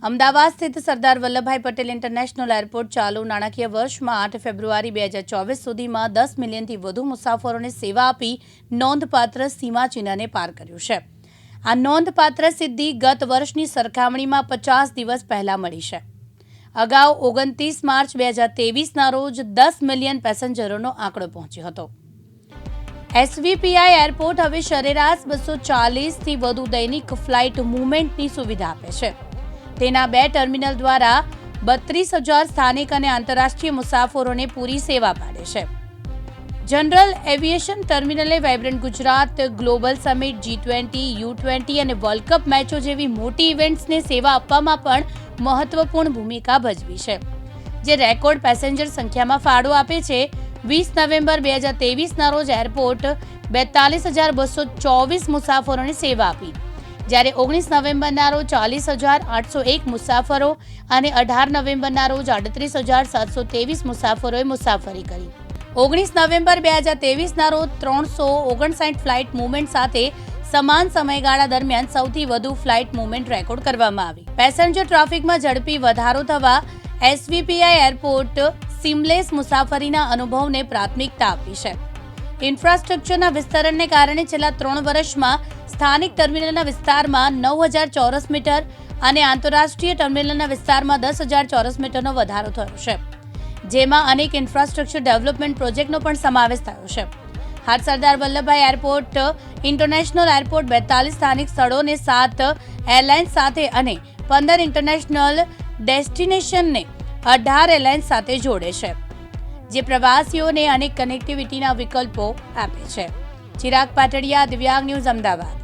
અમદાવાદ સ્થિત Sardar Vallabhbhai Patel international airport ચાલુ નાણાકીય વર્ષમાં 8 ફેબ્રુઆરી 2024 સુધીમાં 10 મિલિયનથી વધુ મુસાફરોને સેવા આપી નોંધપાત્ર સીમાચિહ્નને પાર કર્યું છે। આ નોંધપાત્ર સિદ્ધિ ગત વર્ષની સરખામણીમાં 50 દિવસ પહેલા મળી છે। અગાઉ 29 માર્ચ 2023ના રોજ 10 મિલિયન પેસેન્જરોનો આંકડો પહોંચ્યો હતો। એસવીપીઆઈ એરપોર્ટ હવે સરેરાશ 240થી વધુ દૈનિક ફ્લાઇટ મૂવમેન્ટની સુવિધા આપે છે। તેના 2 ટર્મિનલ દ્વારા 32,000 સ્થાનિક અને આંતરરાષ્ટ્રીય મુસાફરોને પૂરી સેવા પાડે છે। જનરલ એવિએશન ટર્મિનલે vibrant Gujarat, global summit, G20, U20 અને વર્લ્ડ કપ મેચો જેવી મોટી ઇવેન્ટ્સને સેવા આપવામાં પણ મહત્વપૂર્ણ ભૂમિકા ભજવી છે, જે રેકોર્ડ પેસેન્જર સંખ્યામાં ફાળો આપે છે। 20 નવેમ્બર 2023ના રોજ એરપોર્ટ 42,224 મુસાફરોને સેવા આપી, જ્યારે 19 નવેમ્બરના રોજ 40,801 મુસાફરો અને 18 નવેમ્બરના રોજ 38,723 મુસાફરોએ મુસાફરી કરી। 19 નવેમ્બર 2023ના રોજ 359 ફ્લાઇટ મૂવમેન્ટ સાથે સમાન સમયગાળા દરમિયાન સૌથી વધુ ફ્લાઇટ મૂવમેન્ટ રેકોર્ડ કરવામાં આવી। પેસેન્જર ટ્રાફિકમાં ઝડપી વધારો થવા એસવીપીઆઈ એરપોર્ટ સીમલેસ મુસાફરીના અનુભવને પ્રાથમિકતા આપી છે। ઇન્ફ્રાસ્ટ્રક્ચરના વિસ્તરણને કારણે છેલ્લા 3 વર્ષમાં સ્થાનિક ટર્મિનલના વિસ્તારમાં 9,000 ચોરસ મીટર અને આંતરરાષ્ટ્રીય ટર્મિનલના વિસ્તારમાં 10,000 ચોરસ મીટરનો વધારો થયો છે, જેમાં અનેક ઇન્ફ્રાસ્ટ્રક્ચર ડેવલપમેન્ટ પ્રોજેક્ટનો પણ સમાવેશ થયો છે। હાલ Sardar Vallabhbhai airport international airport 42 સ્થાનિક સ્થળોને 7 એરલાઇન્સ સાથે અને 15 ઇન્ટરનેશનલ ડેસ્ટિનેશનને 18 એરલાઇન્સ સાથે જોડે છે, જે પ્રવાસીઓને અનેક કનેક્ટિવિટીના વિકલ્પો આપે છે। ચિરાગ પાટડિયા, દિવ્યાંગ ન્યૂઝ, અમદાવાદ।